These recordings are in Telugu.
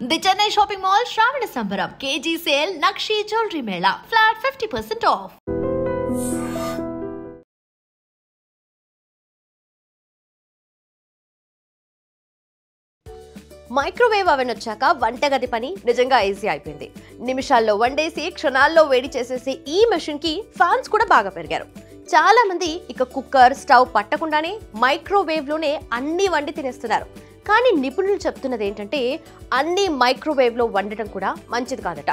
ది చెన్నై షాపింగ్ మాల్ శ్రావణ సంబరం KG sale nakshi jewellery Mela flat 50% of. Microwave oven వచ్చాక వంటగది పని నిజంగా ఈజీ అయిపోయింది. నిమిషాల్లో వండేసి క్షణాల్లో వేడి చేసేసి ఈ మెషిన్ కి ఫ్యాన్స్ కూడా బాగా పెరిగారు. చాలా మంది ఇక కుక్కర్ స్టవ్ పట్టకుండానే మైక్రోవేవ్ లోనే అన్ని వండి తినేస్తున్నారు. కానీ నిపుణులు చెప్తున్నది ఏంటంటే అన్ని మైక్రోవేవ్ లో వండటం కూడా మంచిది కాదట.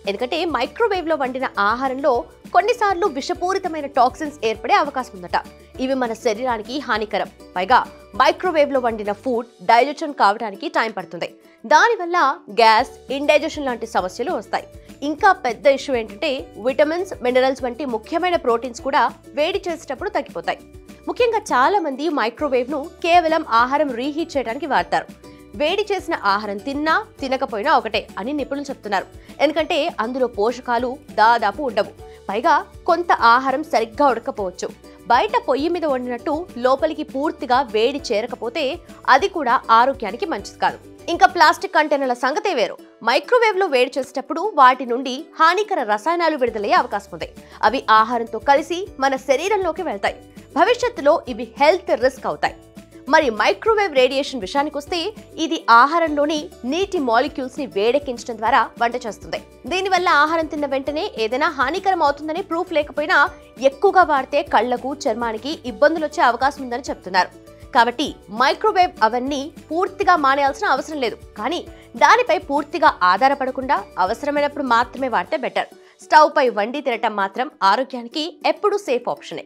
ఎందుకంటే మైక్రోవేవ్ లో వండిన ఆహారంలో కొన్నిసార్లు విషపూరితమైన టాక్సిన్స్ ఏర్పడే అవకాశం ఉందట. ఇవి మన శరీరానికి హానికరం. పైగా మైక్రోవేవ్ లో వండిన ఫుడ్ డైజెషన్ కావడానికి టైం పడుతుంది. దానివల్ల గ్యాస్, ఇండైజెషన్ లాంటి సమస్యలు వస్తాయి. ఇంకా పెద్ద ఇష్యూ ఏంటంటే విటమిన్స్, మినరల్స్ వంటి ముఖ్యమైన ప్రోటీన్స్ కూడా వేడి చేసేటప్పుడు తగ్గిపోతాయి. ముఖ్యంగా చాలా మంది మైక్రోవేవ్ ను కేవలం ఆహారం రీహీట్ చేయడానికి వాడతారు. వేడి చేసిన ఆహారం తిన్నా తినకపోయినా ఒకటే అని నిపుణులు చెప్తున్నారు. ఎందుకంటే అందులో పోషకాలు దాదాపు ఉండవు. పైగా కొంత ఆహారం సరిగ్గా ఉడకపోవచ్చు. బయట పొయ్యి మీద వండినట్టు లోపలికి పూర్తిగా వేడి చేరకపోతే అది కూడా ఆరోగ్యానికి మంచిది కాదు. ఇంకా ప్లాస్టిక్ కంటైనర్ల సంగతే వేరు. మైక్రోవేవ్ లో వేడి చేసేటప్పుడు వాటి నుండి హానికర రసాయనాలు విడుదలయ్యే అవకాశం ఉంది. అవి ఆహారంతో కలిసి మన శరీరంలోకి వెళ్తాయి. భవిష్యత్తులో ఇవి హెల్త్ రిస్క్ అవుతాయి. మరి మైక్రోవేవ్ రేడియేషన్ విషయానికి వస్తే ఇది ఆహారంలోని నీటి మాలిక్యూల్స్ ని వేడెక్కించడం ద్వారా వంట చేస్తుంది. దీనివల్ల ఆహారం తిన్న వెంటనే ఏదైనా హానికరం అవుతుందని ప్రూఫ్ లేకపోయినా ఎక్కువగా వాడితే కళ్లకు, చర్మానికి ఇబ్బందులు వచ్చే అవకాశం ఉందని చెప్తున్నారు. కాబట్టి మైక్రోవేవ్ అవన్నీ పూర్తిగా మానేయాల్సిన అవసరం లేదు. కానీ దానిపై పూర్తిగా ఆధారపడకుండా అవసరమైనప్పుడు మాత్రమే వాడితే బెటర్. స్టవ్ పై వండి తినటం మాత్రం ఆరోగ్యానికి ఎప్పుడూ సేఫ్ ఆప్షనే.